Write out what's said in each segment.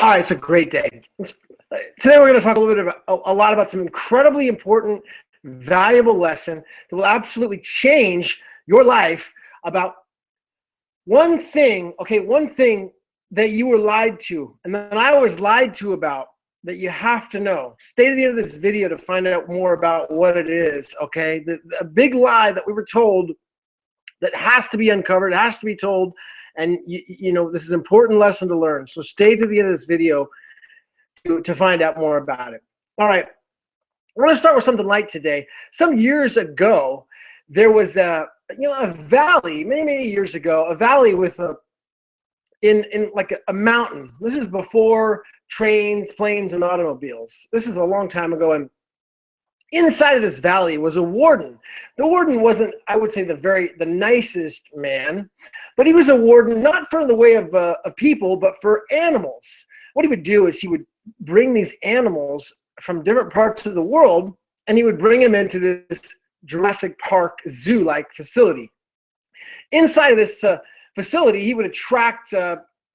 All right, it's a great day. Today we're going to talk a little bit about a lot about some incredibly important, valuable lesson that will absolutely change your life about one thing, one thing that you were lied to, and then I was lied to about that you have to know. Stay to the end of this video to find out more about what it is, okay? A big lie that we were told that has to be uncovered, has to be told, and you know, this is an important lesson to learn. So stay to the end of this video to find out more about it. All right, we're going to start with something light today. Some years ago, there was a valley, many years ago, a valley with in like a mountain. This is before trains, planes, and automobiles. This is a long time ago, and inside of this valley was a warden. The warden wasn't, I would say, the nicest man, but he was a warden not for the way of people, but for animals. What he would do is he would bring these animals from different parts of the world, and he would bring them into this Jurassic Park zoo-like facility. Inside of this facility, he would attract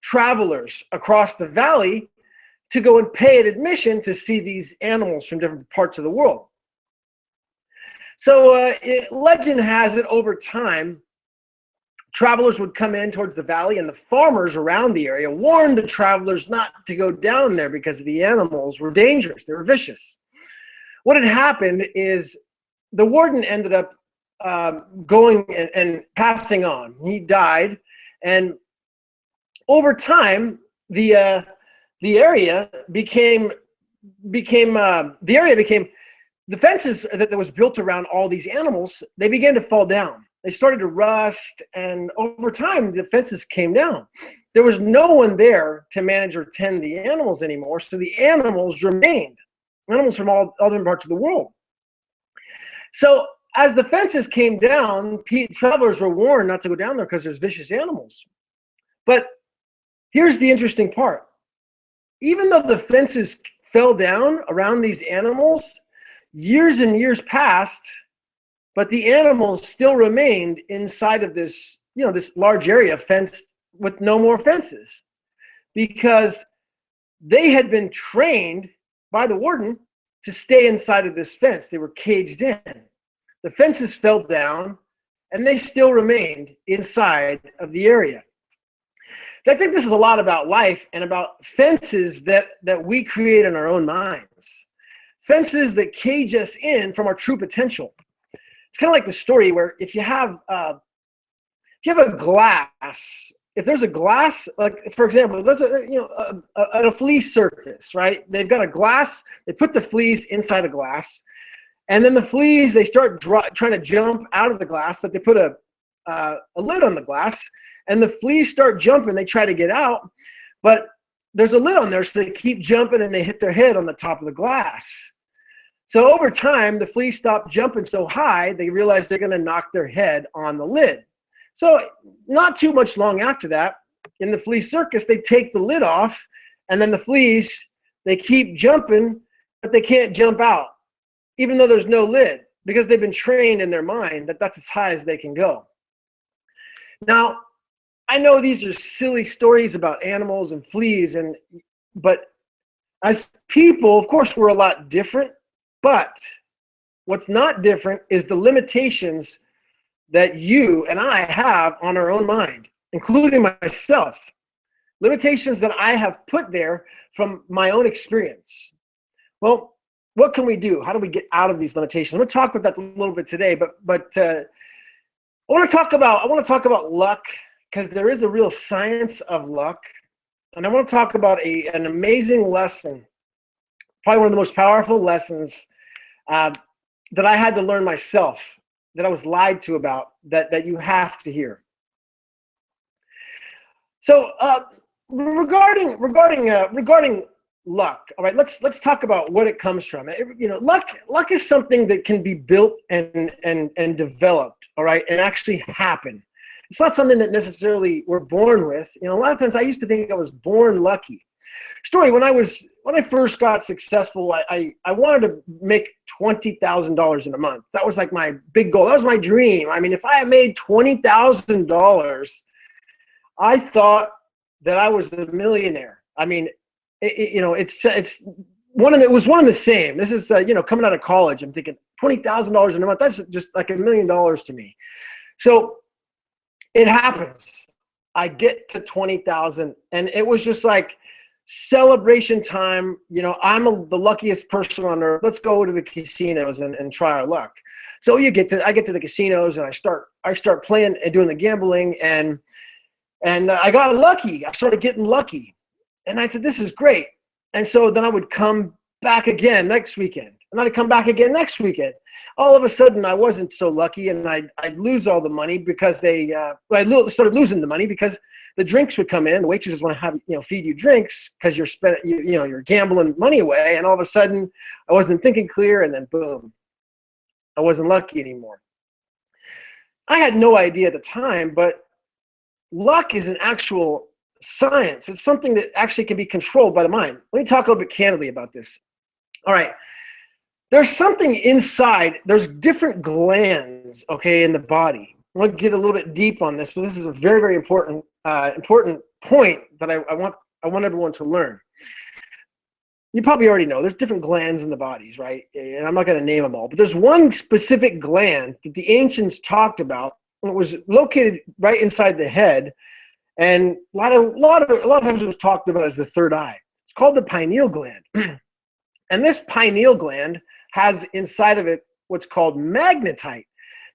travelers across the valley to go and pay an admission to see these animals from different parts of the world. So legend has it, over time, travelers would come in towards the valley, and the farmers around the area warned the travelers not to go down there because the animals were dangerous. They were vicious. What had happened is the warden ended up going and passing on. He died, and over time, the area became the fences that was built around all these animals, they began to fall down. They started to rust, and over time, the fences came down. There was no one there to manage or tend the animals anymore, so the animals remained, animals from all other parts of the world. So as the fences came down, travelers were warned not to go down there because there's vicious animals. But here's the interesting part. Even though the fences fell down around these animals, years and years passed, but the animals still remained inside of this, this large area fenced with no more fences, because they had been trained by the warden to stay inside of this fence. They were caged in. The fences fell down, and they still remained inside of the area. I think this is a lot about life and about fences that we create in our own minds. Fences that cage us in from our true potential. It's kind of like the story where if you have a glass, if there's a glass, like for example, there's a flea circus, right? They've got a glass. They put the fleas inside a glass, and then the fleas, they start trying to jump out of the glass, but they put a lid on the glass, and the fleas start jumping. They try to get out, but there's a lid on there, so they keep jumping, and they hit their head on the top of the glass. So over time, the fleas stop jumping so high, they realize they're going to knock their head on the lid. So not too much long after that, in the flea circus, they take the lid off, and then the fleas, they keep jumping, but they can't jump out, even though there's no lid, because they've been trained in their mind that that's as high as they can go. Now, I know these are silly stories about animals and fleas, but as people, of course, we're a lot different. But what's not different is the limitations that you and I have on our own mind, including myself. Limitations that I have put there from my own experience. Well, what can we do? How do we get out of these limitations? I'm going to talk about that a little bit today, but I want to talk about luck, because there is a real science of luck, and I want to talk about an amazing lesson. Probably one of the most powerful lessons that I had to learn myself, that I was lied to about, that you have to hear. So regarding luck, all right, let's talk about what it comes from. Luck is something that can be built and developed, all right, and actually happen. It's not something that necessarily we're born with. A lot of times I used to think I was born lucky. Story, when I first got successful, I wanted to make $20,000 in a month. That was like my big goal. That was my dream. I mean, if I had made $20,000, I thought that I was a millionaire. I mean, it's one of the, it was one of the same. This is coming out of college. I'm thinking $20,000 in a month. That's just like $1 million to me. So it happens. I get to 20,000, and it was just like celebration time. I'm the luckiest person on earth. Let's go to the casinos and try our luck. So I get to the casinos, and I start playing and doing the gambling, and I got lucky. I started getting lucky, and I said, this is great. And so then I would come back again next weekend, and then I'd come back again next weekend. All of a sudden, I wasn't so lucky, and I'd lose all the money because I started losing the money because the drinks would come in. The waitresses want to have feed you drinks because you're gambling money away, and all of a sudden, I wasn't thinking clear, and then boom, I wasn't lucky anymore. I had no idea at the time, but luck is an actual science. It's something that actually can be controlled by the mind. Let me talk a little bit candidly about this. All right. There's something inside. There's different glands, okay, in the body. I'm going to get a little bit deep on this, but this is a very, very important point that I want everyone to learn. You probably already know there's different glands in the bodies, right? And I'm not going to name them all, but there's one specific gland that the ancients talked about, and it was located right inside the head, and a lot of times it was talked about as the third eye. It's called the pineal gland. And this pineal gland has inside of it what's called magnetite.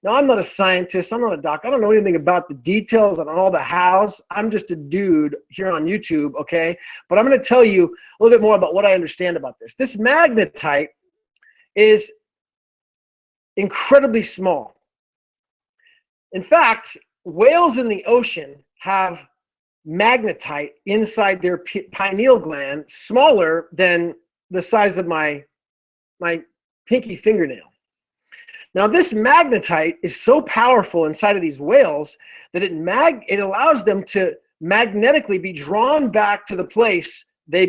Now, I'm not a scientist. I'm not a doctor. I don't know anything about the details and all the hows. I'm just a dude here on YouTube, okay? But I'm going to tell you a little bit more about what I understand about this. This magnetite is incredibly small. In fact, whales in the ocean have magnetite inside their pineal gland smaller than the size of my pinky fingernail. Now, this magnetite is so powerful inside of these whales that it allows them to magnetically be drawn back to the place they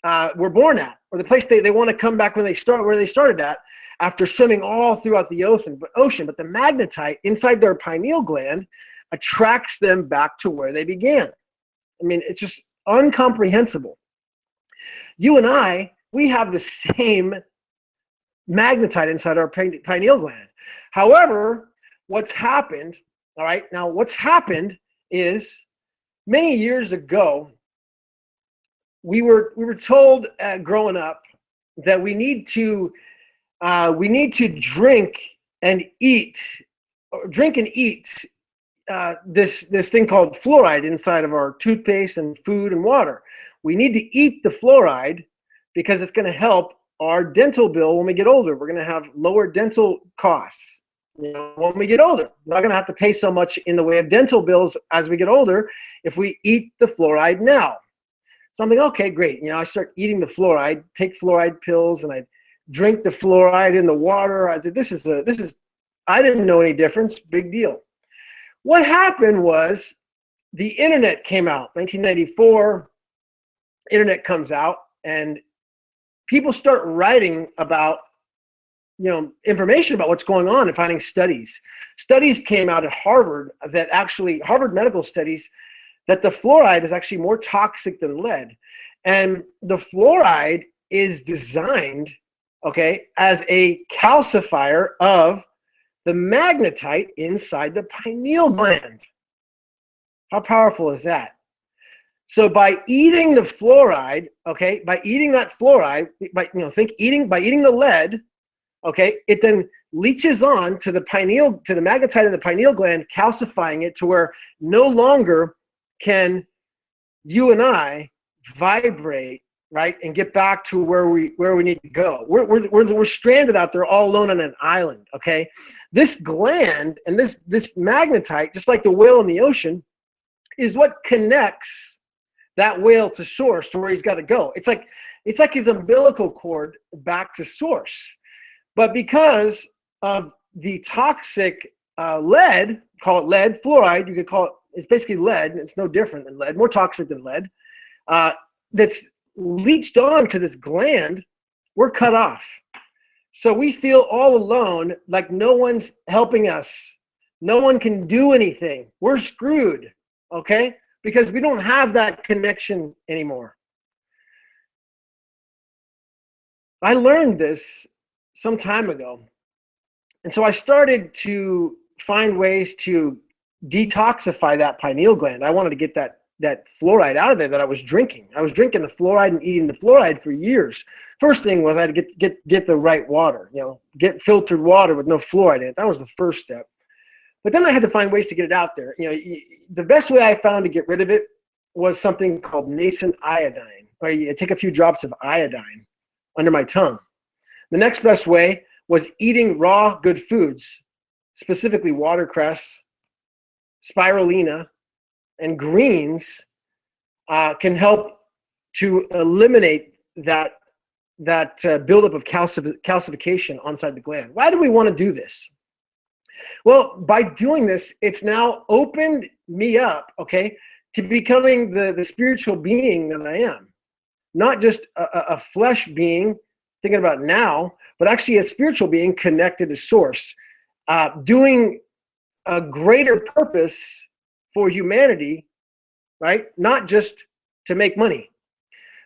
were born at, or the place they want to come back where they started at after swimming all throughout the ocean. But the magnetite inside their pineal gland attracts them back to where they began. I mean, it's just incomprehensible. You and I, we have the same magnetite inside our pineal gland. However, what's happened is many years ago, we were told growing up that we need to drink and eat this thing called fluoride inside of our toothpaste and food and water. We need to eat the fluoride because it's going to help our dental bill when we get older. We're going to have lower dental costs when we get older. We're not going to have to pay so much in the way of dental bills as we get older if we eat the fluoride now. So I'm like, okay, great. I start eating the fluoride, take fluoride pills, and I drink the fluoride in the water. I said, I didn't know any difference. Big deal. What happened was the internet came out, 1994. Internet comes out, and people start writing about, information about what's going on and finding studies. Studies came out at Harvard Harvard medical studies, that the fluoride is actually more toxic than lead. And the fluoride is designed, okay, as a calcifier of the magnetite inside the pineal gland. How powerful is that? So by eating the fluoride, okay, by eating that fluoride, by eating the lead, okay, it then leaches on to the magnetite in the pineal gland, calcifying it to where no longer can you and I vibrate, right, and get back to where we need to go. We're stranded out there all alone on an island, okay? This gland and this magnetite, just like the whale in the ocean, is what connects that whale to source, to where he's got to go. It's like his umbilical cord back to source. But because of the toxic lead, call it lead, fluoride, you could call it, it's basically lead, it's no different than lead, more toxic than lead, that's leached on to this gland, we're cut off. So we feel all alone, like no one's helping us. No one can do anything. We're screwed, okay? Because we don't have that connection anymore. I learned this some time ago. And so I started to find ways to detoxify that pineal gland. I wanted to get that fluoride out of there that I was drinking. I was drinking the fluoride and eating the fluoride for years. First thing was I had to get the right water, get filtered water with no fluoride in it. That was the first step. But then I had to find ways to get it out there. The best way I found to get rid of it was something called nascent iodine, where you take a few drops of iodine under my tongue. The next best way was eating raw good foods, specifically watercress, spirulina, and greens can help to eliminate that buildup of calcification inside the gland. Why do we want to do this? Well, by doing this, it's now opened me up, okay, to becoming the spiritual being that I am. Not just a flesh being, thinking about now, but actually a spiritual being connected to source, doing a greater purpose for humanity, right? Not just to make money.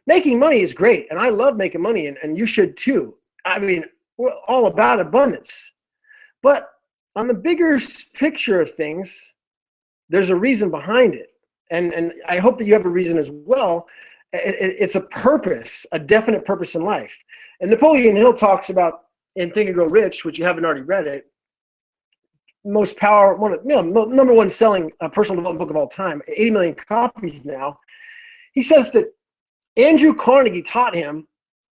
Making money is great, and I love making money, and you should too. I mean, we're all about abundance. But on the bigger picture of things, there's a reason behind it. And I hope that you have a reason as well. It's a purpose, a definite purpose in life. And Napoleon Hill talks about in Think and Grow Rich, which you haven't already read it, number one selling personal development book of all time, 80 million copies now. He says that Andrew Carnegie taught him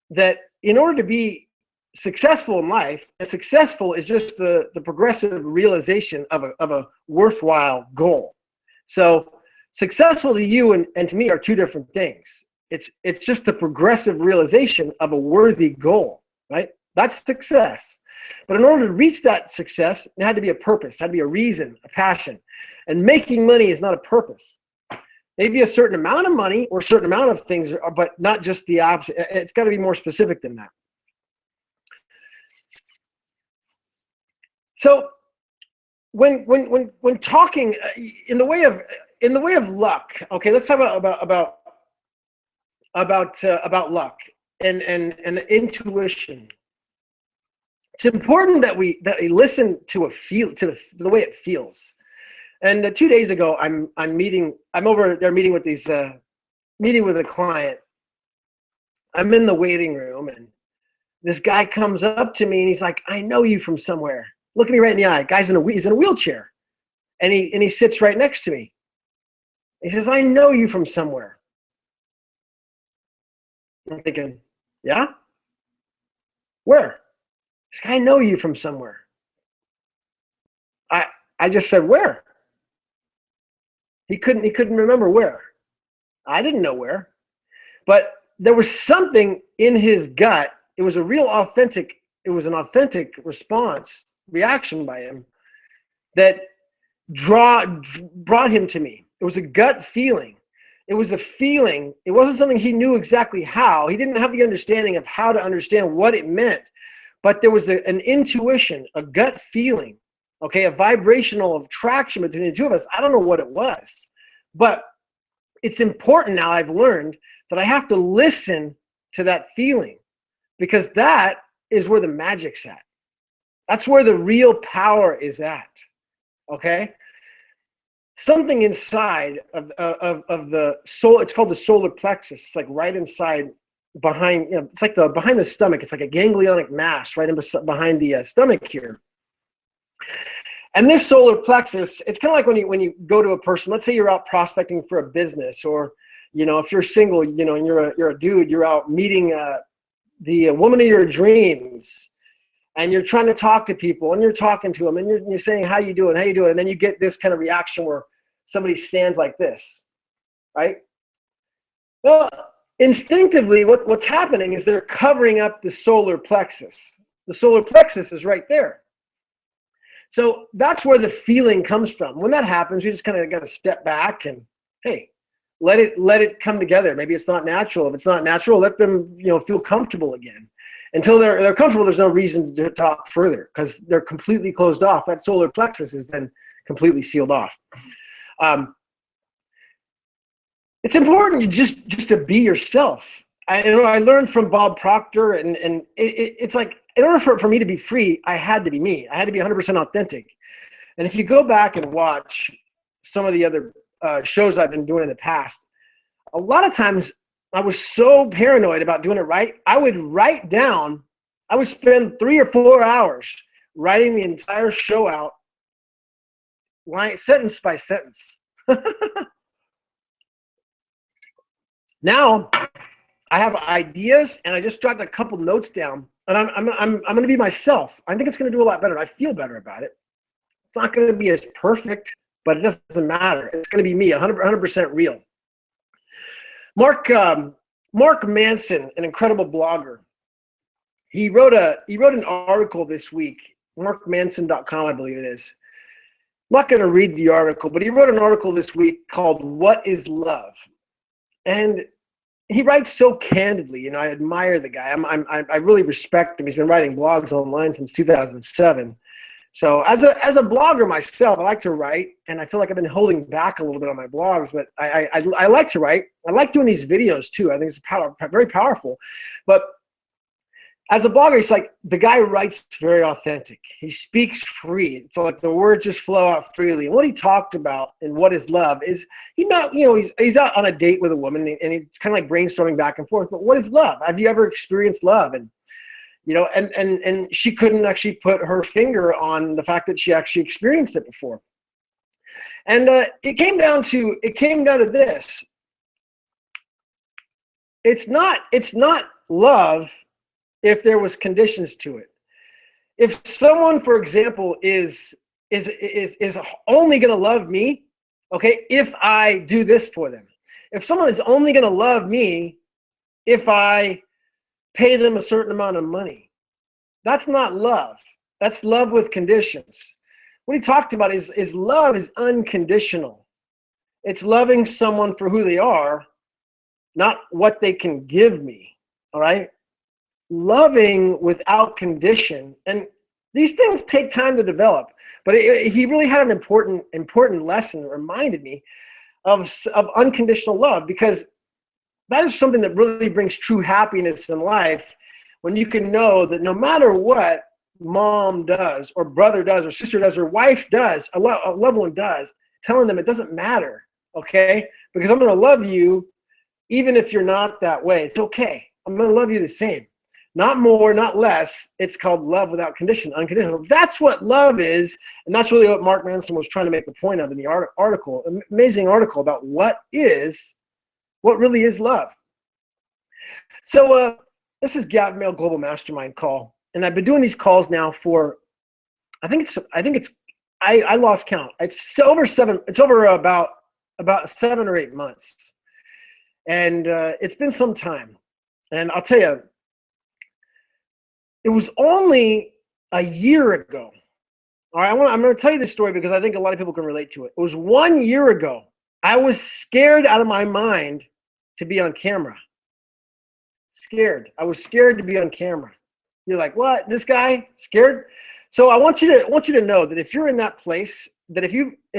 that in order to be successful in life, and successful is just the progressive realization of a worthwhile goal. So successful to you and to me are two different things. It's just the progressive realization of a worthy goal, right? That's success. But in order to reach that success, it had to be a purpose, it had to be a reason, a passion. And making money is not a purpose. Maybe a certain amount of money or a certain amount of things, but not just the opposite. It's got to be more specific than that. So when talking in the way of luck, okay, let's talk about luck and intuition. It's important that we listen to the way it feels. And 2 days ago, I'm over there meeting with a client. I'm in the waiting room, and this guy comes up to me and he's like, "I know you from somewhere." Look at me right in the eye. He's in a wheelchair, and he sits right next to me. He says, "I know you from somewhere." I'm thinking, "Yeah? Where?" He's like, "I know you from somewhere." I just said, "Where?" He couldn't remember where. I didn't know where. But there was something in his gut. It was an authentic reaction by him that brought him to me. It was a gut feeling. It was a feeling. It wasn't something he knew exactly how. He didn't have the understanding of how to understand what it meant. But there was an intuition, a gut feeling, okay, a vibrational attraction between the two of us. I don't know what it was. But it's important now, I've learned, that I have to listen to that feeling, because that is where the magic's at. That's where the real power is at, okay? Something inside of the soul, it's called the solar plexus. It's like right inside, behind, it's like behind the stomach. It's like a ganglionic mass right behind the stomach here. And this solar plexus, it's kind of like when you go to a person. Let's say you're out prospecting for a business, or if you're single, and you're a dude, you're out meeting the woman of your dreams, and you're trying to talk to people, and you're talking to them, and you're saying, how you doing, and then you get this kind of reaction where somebody stands like this, right? Well, instinctively, what's happening is they're covering up the solar plexus. The solar plexus is right there. So that's where the feeling comes from. When that happens, you just kind of got to step back and, hey, let it come together. Maybe it's not natural. If it's not natural, let them feel comfortable again. Until they're comfortable, there's no reason to talk further, because they're completely closed off. That solar plexus is then completely sealed off. It's important just to be yourself. I learned from Bob Proctor, and it's like, in order for me to be free, I had to be me. I had to be 100% authentic. And if you go back and watch some of the other shows I've been doing in the past, a lot of times I was so paranoid about doing it right. I would spend 3 or 4 hours writing the entire show out, sentence by sentence. Now I have ideas, and I just jotted a couple notes down, and I'm going to be myself. I think it's going to do a lot better. I feel better about it. It's not going to be as perfect, but it doesn't matter. It's going to be me, 100% real. Mark Manson, an incredible blogger, he wrote an article this week, markmanson.com, I believe it is. I'm not going to read the article, but he wrote an article this week called "What is Love?" And he writes so candidly. You know, I admire the guy. I really respect him. He's been writing blogs online since 2007. So as a blogger myself, I like to write, and I feel like I've been holding back a little bit on my blogs, but I like to write. I like doing these videos too. I think it's very powerful. But as a blogger, it's like the guy writes very authentic. He speaks free. It's like the words just flow out freely. And what he talked about in What is Love is he's out on a date with a woman, and he's kind of like brainstorming back and forth. But what is love? Have you ever experienced love? And you know, and she couldn't actually put her finger on the fact that she actually experienced it before. And it came down to this. It's not love if there was conditions to it. If someone, for example, is only going to love me, okay, if I do this for them. If someone is only going to love me if I pay them a certain amount of money, that's not love. That's love with conditions. What he talked about is love is unconditional. It's loving someone for who they are, not what they can give me, all right? Loving without condition, and these things take time to develop, but he really had an important lesson that reminded me of unconditional love, because that is something that really brings true happiness in life, when you can know that no matter what mom does or brother does or sister does or wife does, a loved one does, telling them it doesn't matter, okay? Because I'm going to love you even if you're not that way. It's okay. I'm going to love you the same. Not more, not less. It's called love without condition, unconditional. That's what love is, and that's really what Mark Manson was trying to make the point of in the article. Amazing article about what really is love. So this is Gavin Mehl Global Mastermind call, and I've been doing these calls now for, I lost count. It's over about 7 or 8 months, and it's been some time. And I'll tell you, it was only a year ago. All right, I'm going to tell you this story because I think a lot of people can relate to it. It was 1 year ago. I was scared out of my mind to be on camera. Scared. I was scared to be on camera. You're like, what? This guy scared? So I want you to know that if you're in that place, that if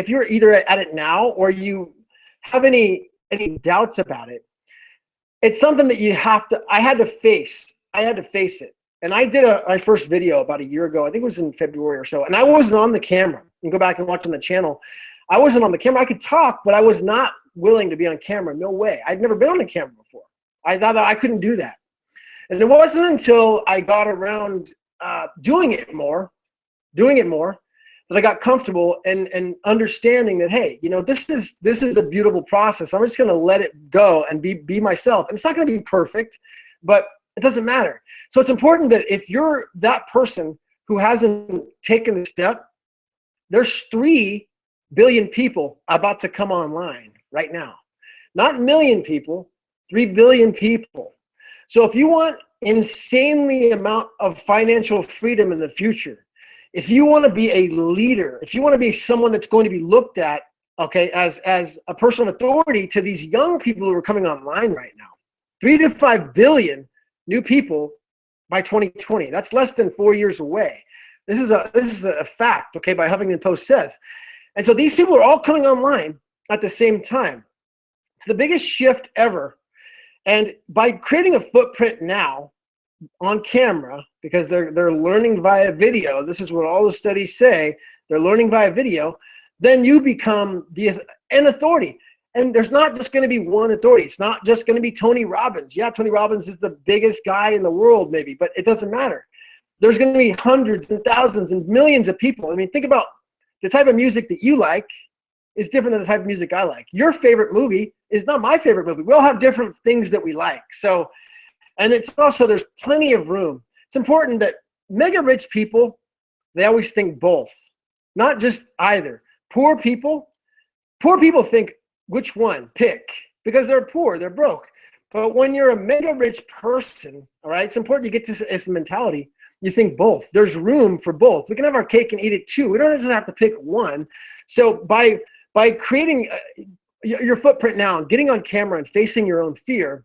you're either at it now or you have any doubts about it, it's something that I had to face it. And I did my first video about a year ago. I think it was in February or so. And I wasn't on the camera. You can go back and watch on the channel. I wasn't on the camera. I could talk, but I was not willing to be on camera. No way. I'd never been on the camera before. I thought that I couldn't do that. And it wasn't until I got around doing it more, that I got comfortable and understanding that, hey, you know, this is a beautiful process. I'm just going to let it go and be myself. And it's not going to be perfect, but it doesn't matter. So it's important that if you're that person who hasn't taken the step, there's 3 billion people about to come online right now. Not million people, 3 billion people. So if you want insanely amount of financial freedom in the future, if you want to be a leader, if you want to be someone that's going to be looked at, okay, as a person of authority to these young people who are coming online right now, 3 to 5 billion new people by 2020. That's less than 4 years away. This is a fact, okay, by Huffington Post says. And so these people are all coming online at the same time. It's the biggest shift ever. And by creating a footprint now on camera, because they're learning via video, this is what all the studies say, they're learning via video, then you become an authority. And there's not just going to be one authority. It's not just going to be Tony Robbins. Yeah, Tony Robbins is the biggest guy in the world maybe, but it doesn't matter. There's going to be hundreds and thousands and millions of people. I mean, think about the type of music that you like is different than the type of music I like. Your favorite movie is not my favorite movie. We all have different things that we like. So, and it's also, there's plenty of room. It's important that mega rich people, they always think both, not just either. Poor people think, which one? Pick. Because they're poor, they're broke. But when you're a mega rich person, all right, it's important you get to this mentality. You think both. There's room for both. We can have our cake and eat it too. We don't just have to pick one. So by creating your footprint now and getting on camera and facing your own fear,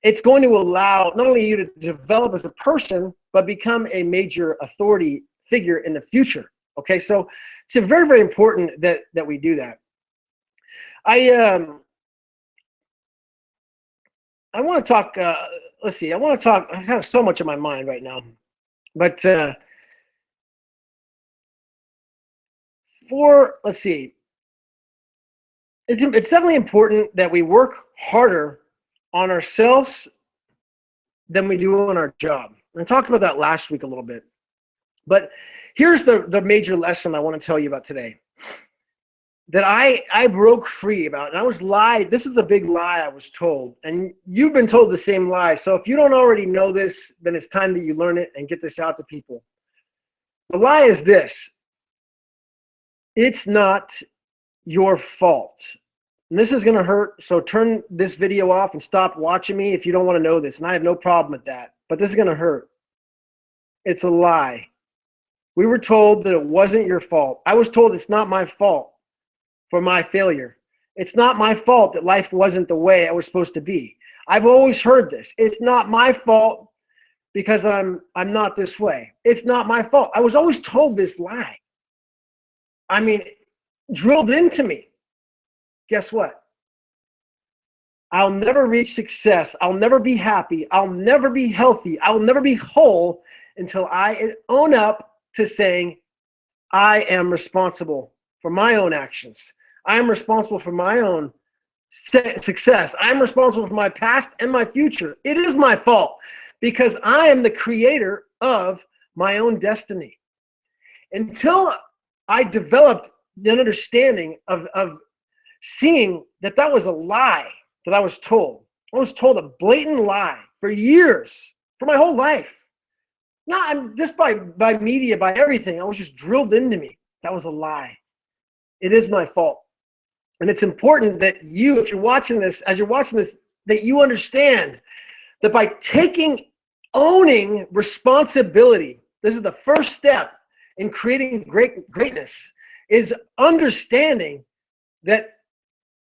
it's going to allow not only you to develop as a person, but become a major authority figure in the future. Okay, so it's very, very important that we do that. I want to talk, let's see, I have so much in my mind right now, but let's see, it's definitely important that we work harder on ourselves than we do on our job. And I talked about that last week a little bit, but here's the major lesson I want to tell you about today that I broke free about, and I was lied. This is a big lie I was told, and you've been told the same lie. So if you don't already know this, then it's time that you learn it and get this out to people. The lie is this: it's not your fault. And this is going to hurt, so turn this video off and stop watching me if you don't want to know this, and I have no problem with that. But this is going to hurt. It's a lie. We were told that it wasn't your fault. I was told it's not my fault for my failure. It's not my fault that life wasn't the way it was supposed to be. I've always heard this. It's not my fault because I'm not this way. It's not my fault. I was always told this lie. I mean, drilled into me. Guess what? I'll never reach success. I'll never be happy. I'll never be healthy. I'll never be whole until I own up to saying, I am responsible for my own actions. I am responsible for my own success. I'm responsible for my past and my future. It is my fault because I am the creator of my own destiny. Until I developed the understanding of seeing that that was a lie that I was told. I was told a blatant lie for years, for my whole life. Not just by media, by everything. I was just drilled into me. That was a lie. It is my fault. And it's important that you, if you're watching this, as you're watching this, that you understand that by owning responsibility, this is the first step in creating greatness, is understanding that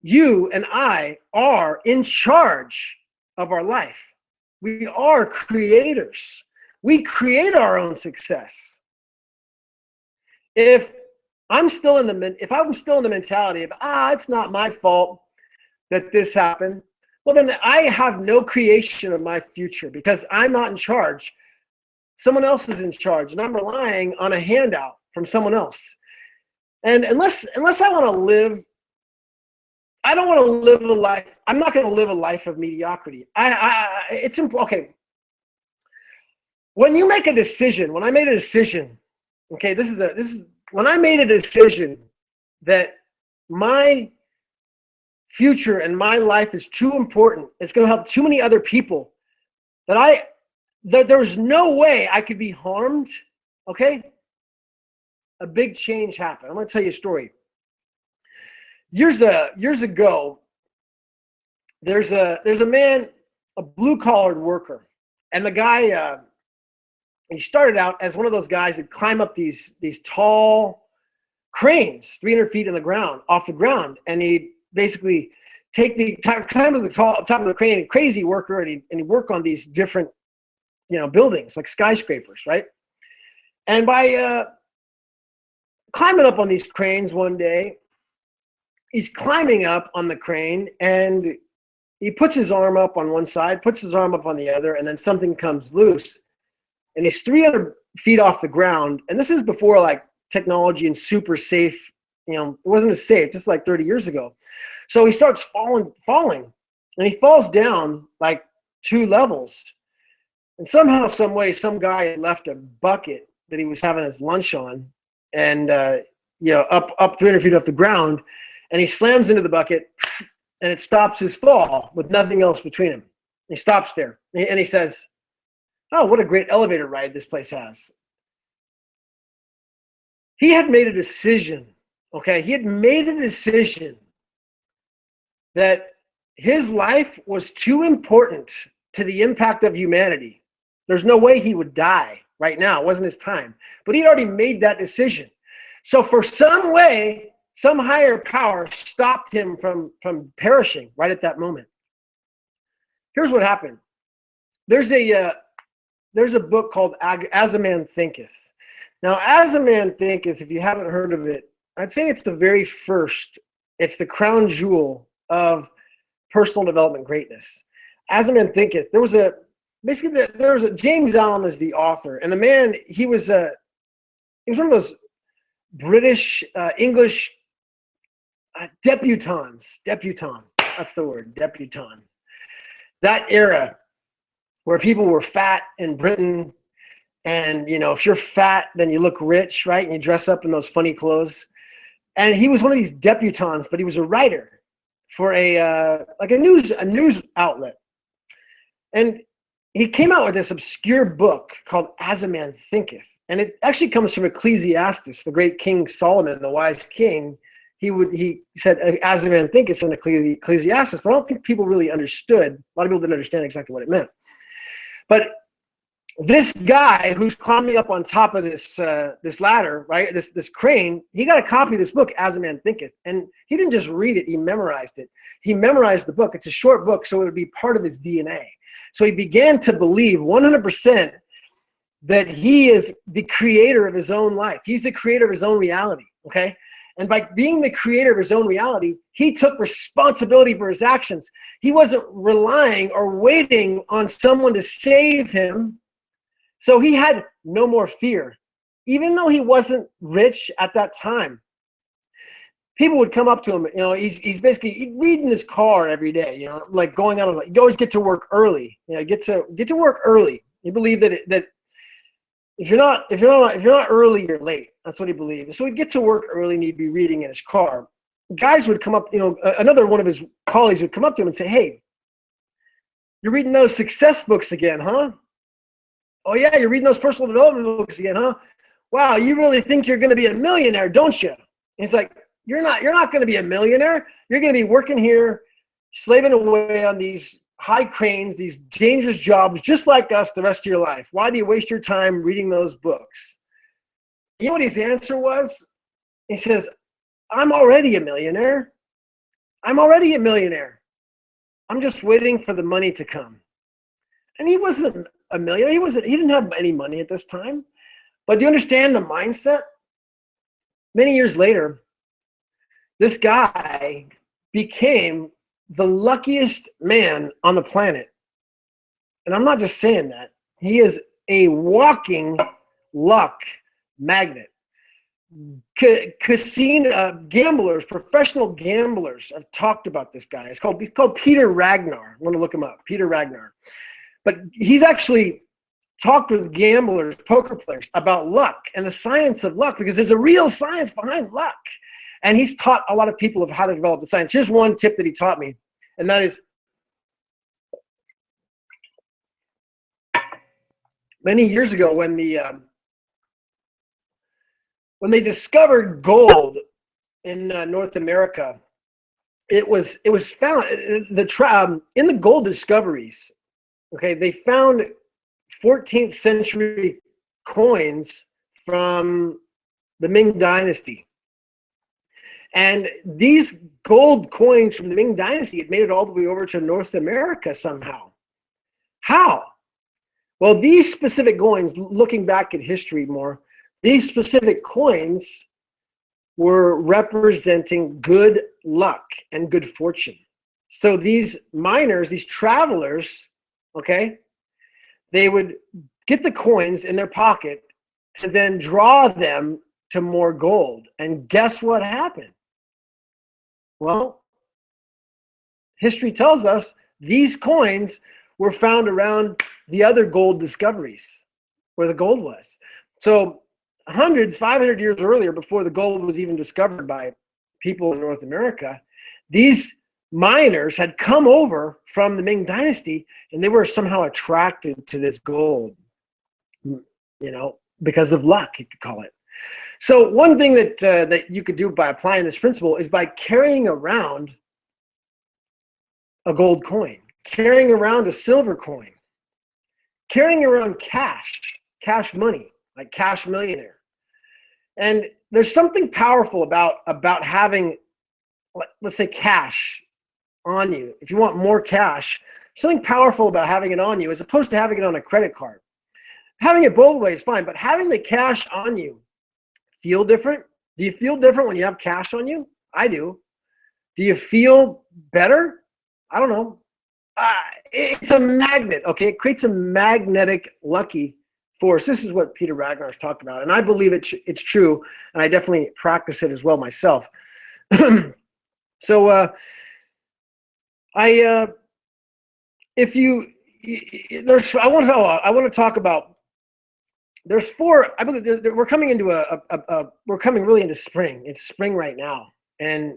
you and I are in charge of our life. We are creators. We create our own success. If I'm still in the mentality of, it's not my fault that this happened, well, then I have no creation of my future because I'm not in charge. Someone else is in charge, and I'm relying on a handout from someone else. And unless I want to live, I don't want to live a life. I'm not going to live a life of mediocrity. It's important. Okay. When you make a decision, when I made a decision, okay, when I made a decision that my future and my life is too important, it's going to help too many other people, that there was no way I could be harmed, okay? A big change happened. I'm going to tell you a story. Years ago, there's a man, a blue-collared worker, and the guy, he started out as one of those guys that climb up these tall cranes, 300 feet in the ground, off the ground, and he'd basically climb to the top of the crane, crazy worker, and he'd work on these different, buildings like skyscrapers, right? And by climbing up on these cranes one day, he's climbing up on the crane, and he puts his arm up on one side, puts his arm up on the other, and then something comes loose. And he's 300 feet off the ground. And this is before like technology and super safe, you know, it wasn't as safe, just like 30 years ago. So he starts falling, and he falls down like 2 levels. And somehow, some way, some guy had left a bucket that he was having his lunch on, and you know, up 300 feet off the ground, and he slams into the bucket, and it stops his fall with nothing else between him. He stops there, and he says, "Oh, what a great elevator ride this place has." He had made a decision, okay? He had made a decision that his life was too important to the impact of humanity. There's no way he would die right now. It wasn't his time. But he'd already made that decision. So for some way, some higher power stopped him from perishing right at that moment. Here's what happened. There's a book called As a Man Thinketh. Now, As a Man Thinketh, if you haven't heard of it, I'd say it's the very first, it's the crown jewel of personal development greatness. As a Man Thinketh, there was a James Allen is the author, and the man, he was one of those British, English debutante, that's the word, debutante. That era where people were fat in Britain, and you know, if you're fat, then you look rich, right? And you dress up in those funny clothes. And he was one of these debutantes, but he was a writer for a news outlet. And he came out with this obscure book called As a Man Thinketh. And it actually comes from Ecclesiastes, the great King Solomon, the wise king. He said, as a man thinketh in Ecclesiastes, but I don't think people really understood. A lot of people didn't understand exactly what it meant. But this guy who's climbing up on top of this ladder, right, this crane, he got a copy of this book, As a Man Thinketh, and he didn't just read it, he memorized it. He memorized the book. It's a short book, so it would be part of his DNA. So he began to believe 100% that he is the creator of his own life. He's the creator of his own reality, okay? And by being the creator of his own reality, he took responsibility for his actions. He wasn't relying or waiting on someone to save him. So he had no more fear. Even though he wasn't rich at that time, people would come up to him, you know, he's basically reading his car every day, you know, like going out, you always get to work early, you know, get to work early. You believe that if you're not early, you're late. That's what he believed. So he'd get to work early and he'd be reading in his car. Guys would come up, you know, another one of his colleagues would come up to him and say, "Hey, you're reading those success books again, huh? Oh yeah, you're reading those personal development books again, huh? Wow, you really think you're going to be a millionaire, don't you?" And he's like, You're not going to be a millionaire. You're going to be working here, slaving away on these high cranes, these dangerous jobs, just like us the rest of your life. Why do you waste your time reading those books?" You know what his answer was? He says, "I'm already a millionaire. I'm already a millionaire. I'm just waiting for the money to come." And he wasn't a millionaire. He didn't have any money at this time. But do you understand the mindset? Many years later, this guy became the luckiest man on the planet. And I'm not just saying that. He is a walking luck magnet. Casino gamblers, professional gamblers have talked about this guy. He's called Peter Ragnar. I want to look him up, Peter Ragnar. But he's actually talked with gamblers, poker players, about luck and the science of luck, because there's a real science behind luck. And he's taught a lot of people of how to develop the science. Here's one tip that he taught me, and that is, many years ago when they discovered gold in North America, it was found in the gold discoveries. Okay, they found 14th century coins from the Ming Dynasty. And these gold coins from the Ming Dynasty had made it all the way over to North America somehow. How? Well, these specific coins, looking back at history more, these specific coins were representing good luck and good fortune. So these miners, these travelers, okay, they would get the coins in their pocket to then draw them to more gold. And guess what happened? Well, history tells us these coins were found around the other gold discoveries where the gold was. So 500 years earlier, before the gold was even discovered by people in North America, these miners had come over from the Ming Dynasty, and they were somehow attracted to this gold, because of luck, you could call it. So one thing that you could do by applying this principle is by carrying around a gold coin, carrying around a silver coin, carrying around cash money, like Cash Millionaire. And there's something powerful about having, let's say, cash on you. If you want more cash, something powerful about having it on you as opposed to having it on a credit card. Having it both ways, fine, but having the cash on you feel different? Do you feel different when you have cash on you? I do. Do you feel better? I don't know. It's a magnet, okay? It creates a magnetic lucky force. This is what Peter Ragnar's talked about, and I believe it's true, and I definitely practice it as well myself. So I want to talk about. There's four. I believe we're coming into we're coming really into spring. It's spring right now, and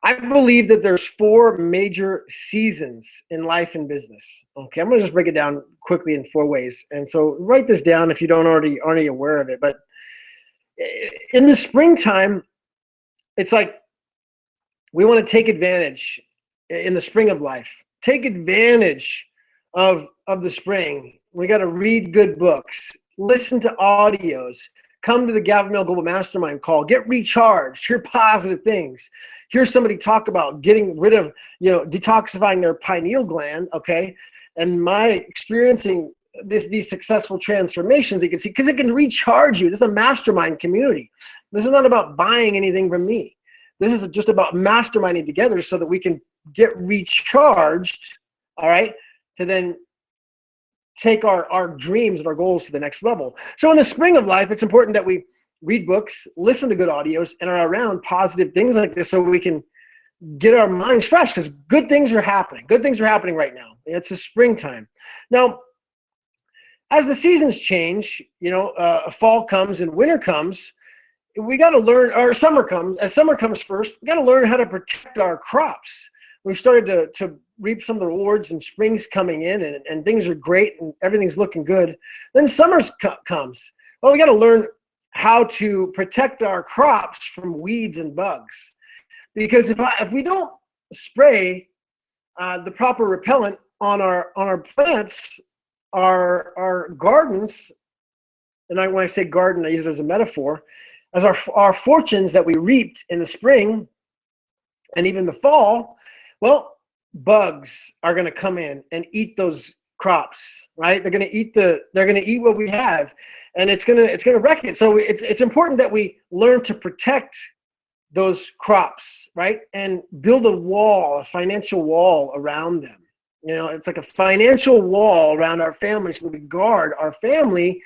I believe that there's four major seasons in life and business. Okay, I'm going to just break it down quickly in four ways. And so write this down if you don't already aware of it. But in the springtime, it's like we want to take advantage in the spring of life. Take advantage of the spring. We got to read good books, listen to audios, come to the Gavin Mehl Global Mastermind call, get recharged, hear positive things. Hear somebody talk about getting rid of, detoxifying their pineal gland, okay? And my experiencing these successful transformations, you can see, because it can recharge you. This is a mastermind community. This is not about buying anything from me. This is just about masterminding together so that we can get recharged, all right, to then take our dreams and our goals to the next level. So in the spring of life, it's important that we read books, listen to good audios, and are around positive things like this so we can get our minds fresh, because good things are happening. Good things are happening right now. It's a springtime. Now, as the seasons change, fall comes and winter comes, we got to learn, or summer comes. As summer comes first, we got to learn how to protect our crops. We've started to reap some of the rewards, and spring's coming in, and things are great, and everything's looking good. Then summer comes. Well, we got to learn how to protect our crops from weeds and bugs, because if we don't spray the proper repellent on our plants, our gardens, and when I say garden, I use it as a metaphor, as our fortunes that we reaped in the spring and even the fall, well, bugs are going to come in and eat those crops, right? They're going to eat what we have. And it's gonna wreck it. So it's important that we learn to protect those crops, right? And build a financial wall around them. It's like a financial wall around our family, so that we guard our family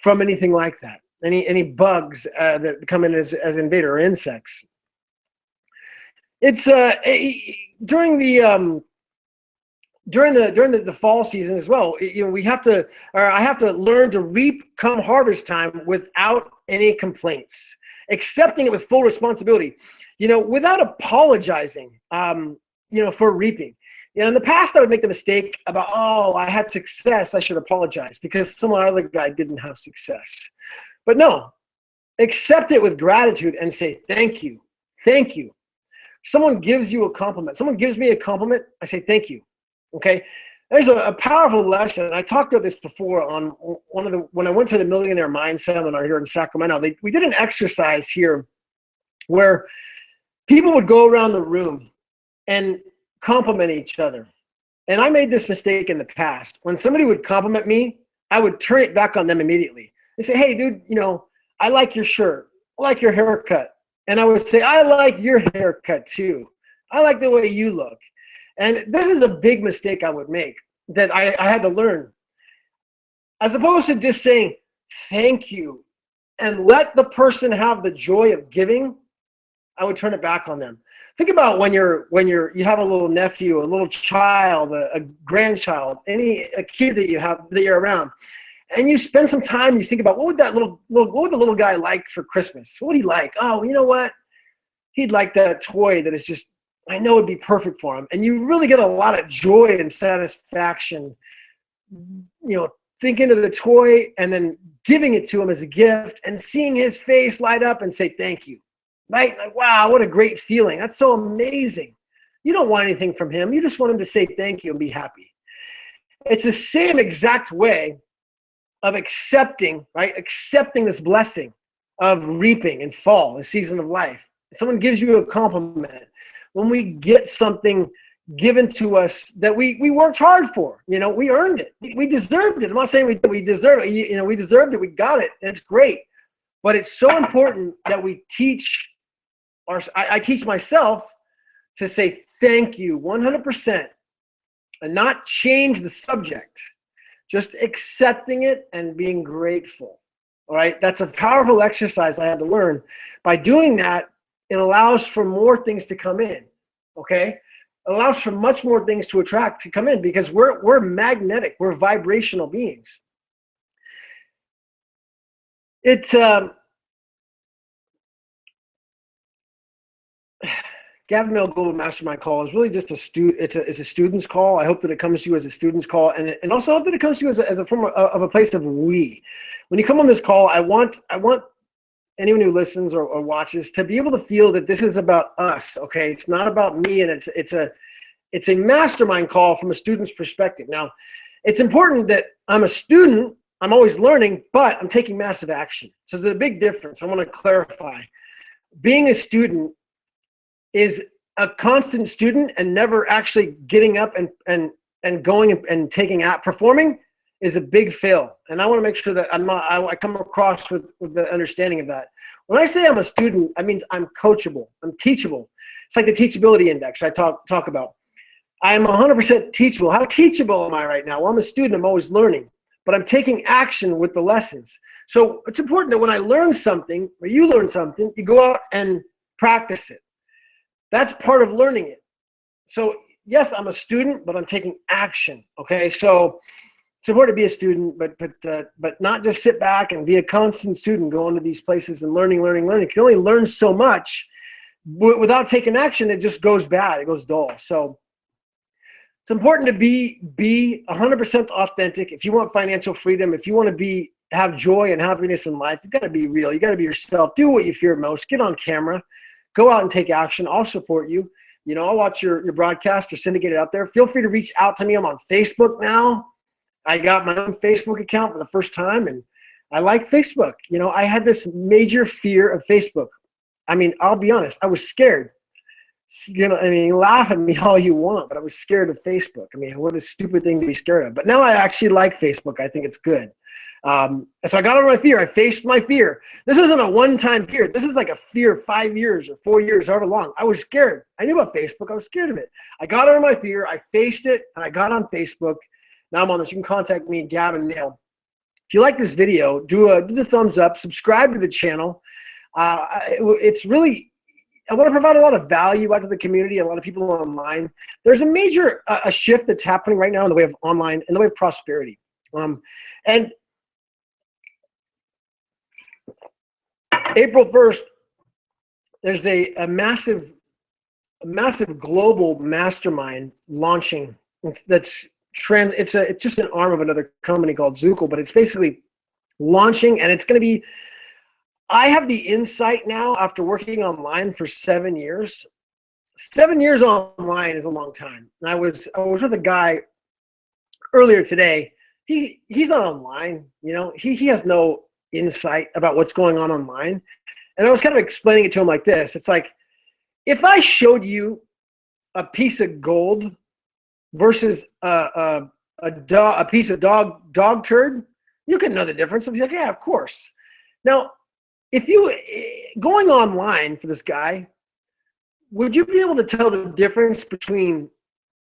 from anything like that. Any bugs that come in as invader or insects. It's during the fall season as well. I have to learn to reap come harvest time without any complaints, accepting it with full responsibility, without apologizing, for reaping. In the past, I would make the mistake about, I had success, I should apologize because some other guy didn't have success. But no, accept it with gratitude and say, thank you. Thank you. Someone gives you a compliment. Someone gives me a compliment. I say, thank you. Okay, there's a powerful lesson. I talked about this before on when I went to the Millionaire Mind Seminar here in Sacramento. We did an exercise here where people would go around the room and compliment each other. And I made this mistake in the past. When somebody would compliment me, I would turn it back on them immediately. They say, hey, dude, I like your shirt. I like your haircut. And I would say, I like your haircut too. I like the way you look. And this is a big mistake I would make that I had to learn. As opposed to just saying thank you and let the person have the joy of giving, I would turn it back on them. Think about when you have a little nephew, a little child, a grandchild, a kid that you're around, and you spend some time. You think about what would the little guy like for Christmas? What would he like? Oh, you know what? He'd like that toy that is just, I know it'd be perfect for him. And you really get a lot of joy and satisfaction, thinking of the toy and then giving it to him as a gift and seeing his face light up and say thank you. Right? Like, wow, what a great feeling. That's so amazing. You don't want anything from him. You just want him to say thank you and be happy. It's the same exact way of accepting, right? Accepting this blessing of reaping and fall, the season of life. Someone gives you a compliment. When we get something given to us that we worked hard for, we earned it. We deserved it. I'm not saying we deserve it. We deserved it. We got it. It's great. But it's so important that we teach, I teach myself to say thank you 100% and not change the subject, just accepting it and being grateful. All right, that's a powerful exercise I had to learn. By doing that, it allows for more things to come in. Okay, it allows for much more things to come in because we're magnetic, we're vibrational beings. Gavin Mehl Global Mastermind call is really just it's a student's call. I hope that it comes to you as a student's call, and also hope that it comes to you as a form of a place of we. When you come on this call, I want anyone who listens or watches to be able to feel that this is about us. Okay, it's not about me, and it's a mastermind call from a student's perspective. Now, it's important that I'm a student. I'm always learning, but I'm taking massive action. So there's a big difference. I want to clarify. Being a student is a constant student and never actually getting up and going and taking out performing is a big fail. And I want to make sure that I come across with the understanding of that. When I say I'm a student, that means I'm coachable, I'm teachable. It's like the teachability index I talk about. I'm 100% teachable. How teachable am I right now? Well, I'm a student, I'm always learning, but I'm taking action with the lessons. So it's important that when I learn something or you learn something, you go out and practice it. That's part of learning it. So yes, I'm a student, but I'm taking action. Okay, so it's important to be a student, but not just sit back and be a constant student going to these places and learning. You can only learn so much without taking action. It just goes bad. It goes dull. So it's important to be 100% authentic. If you want financial freedom, if you want to have joy and happiness in life, you got to be real. You got to be yourself. Do what you fear most. Get on camera. Go out and take action. I'll support you. I'll watch your broadcast or syndicate it out there. Feel free to reach out to me. I'm on Facebook now. I got my own Facebook account for the first time, and I like Facebook. I had this major fear of Facebook. I mean, I'll be honest. I was scared. Laugh at me all you want, but I was scared of Facebook. I mean, what a stupid thing to be scared of. But now I actually like Facebook. I think it's good. So I got over my fear. I faced my fear. This isn't a one-time fear. This is like a fear of 5 years or 4 years, however long. I was scared. I knew about Facebook. I was scared of it. I got over my fear. I faced it, and I got on Facebook. Now I'm on this. You can contact me, Gavin Mehl. If you like this video, do the thumbs up. Subscribe to the channel. It's really, I want to provide a lot of value out to the community, a lot of people online. There's a major a shift that's happening right now in the way of online, in the way of prosperity. And April 1st, there's a massive global mastermind launching. It's just an arm of another company called Zukul, but it's basically launching, and it's going to be. I have the insight now after working online for 7 years. 7 years online is a long time. And I was with a guy earlier today. He's not online. He has no insight about what's going on online. And I was kind of explaining it to him like this. It's like, if I showed you a piece of gold versus a piece of dog turd, you could know the difference. I'd be like, yeah, of course. Now, if you going online for this guy, would you be able to tell the difference between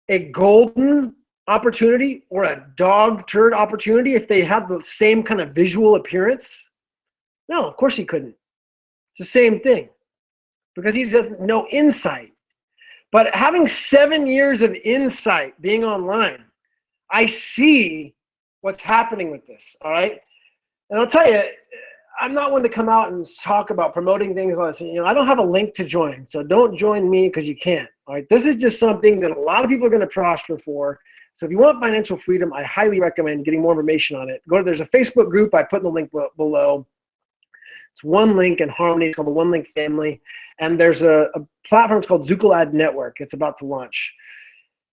a golden opportunity or a dog turd opportunity if they had the same kind of visual appearance? No, of course he couldn't. It's the same thing because he doesn't know insight. But having 7 years of insight being online, I see what's happening with this, all right? And I'll tell you, I'm not one to come out and talk about promoting things like this. You know, I don't have a link to join, so don't join me because you can't, all right? This is just something that a lot of people are going to prosper for. So if you want financial freedom, I highly recommend getting more information on it. There's a Facebook group. I put in the link below. It's One Link in Harmony. It's called the One Link Family. And there's a platform. It's called Zukul Ad Network. It's about to launch.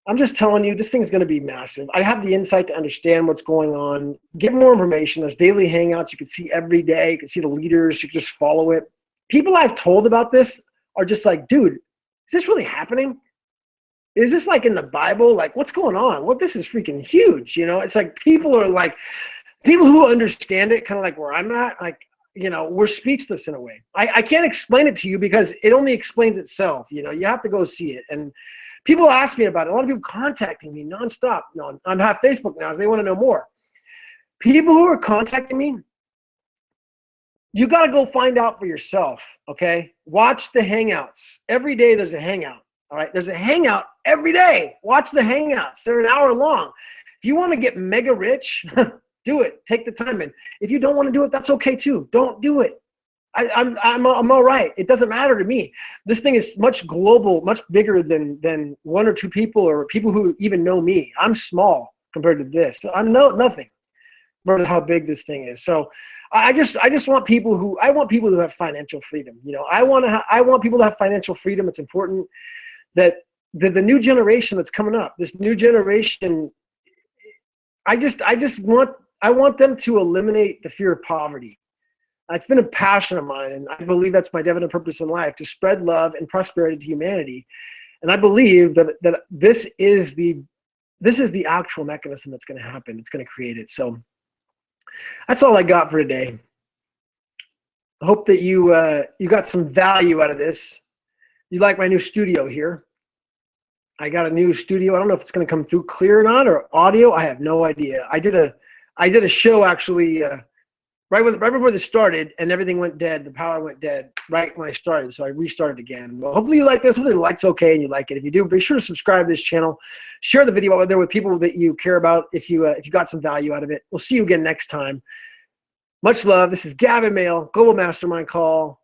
I'm just telling you, this thing's going to be massive. I have the insight to understand what's going on. Get more information. There's daily hangouts you can see every day. You can see the leaders. You can just follow it. People I've told about this are just like, dude, is this really happening? Is this like in the Bible? Like, what's going on? Well, this is freaking huge. You know, it's like people who understand it, kind of like where I'm at, like, you know, we're speechless in a way. I can't explain it to you because it only explains itself. You know, you have to go see it. And people ask me about it. A lot of people contacting me nonstop. No, I'm half Facebook now. So they want to know more. People who are contacting me, you got to go find out for yourself, okay? Watch the hangouts. Every day there's a hangout, all right? There's a hangout every day. Watch the hangouts. They're an hour long. If you want to get mega rich, do it. Take the time in. If you don't want to do it, that's okay too. Don't do it. I'm all right. It doesn't matter to me. This thing is much global, much bigger than one or two people or people who even know me. I'm small compared to this. I'm nothing compared to how big this thing is. So I just want people who have financial freedom. You know, I want people to have financial freedom. It's important that the new generation that's coming up, this new generation, I want them to eliminate the fear of poverty. It's been a passion of mine, and I believe that's my definite purpose in life, to spread love and prosperity to humanity. And I believe that this is the actual mechanism that's going to happen. It's going to create it. So that's all I got for today. I hope that you got some value out of this. You like my new studio here. I got a new studio. I don't know if it's going to come through clear or not, or audio. I have no idea. I did a show actually right before this started, and everything went dead. The power went dead right when I started, so I restarted again. Well, hopefully you like this. Hopefully the light's okay and you like it. If you do, be sure to subscribe to this channel. Share the video out there with people that you care about if you got some value out of it. We'll see you again next time. Much love. This is Gavin Mehl, Global Mastermind Call.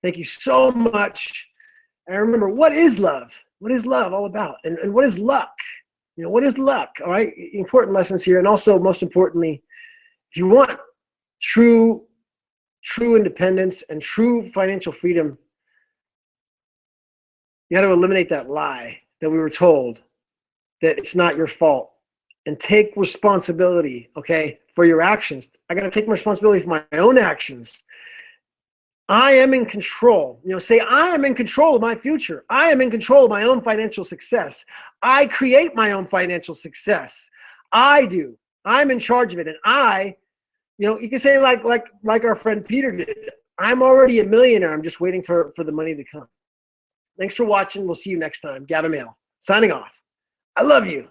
Thank you so much. And remember, what is love? What is love all about? And what is luck? You know, what is luck? All right, important lessons here. And also, most importantly, if you want true independence and true financial freedom, you got to eliminate that lie that we were told that it's not your fault, and take responsibility, okay, for your actions. I got to take responsibility for my own actions. I am in control. You know, say, I am in control of my future. I am in control of my own financial success. I create my own financial success. I do. I'm in charge of it. And you know, you can say like our friend Peter did, I'm already a millionaire. I'm just waiting for the money to come. Thanks for watching. We'll see you next time. Gavin Mehl, signing off. I love you.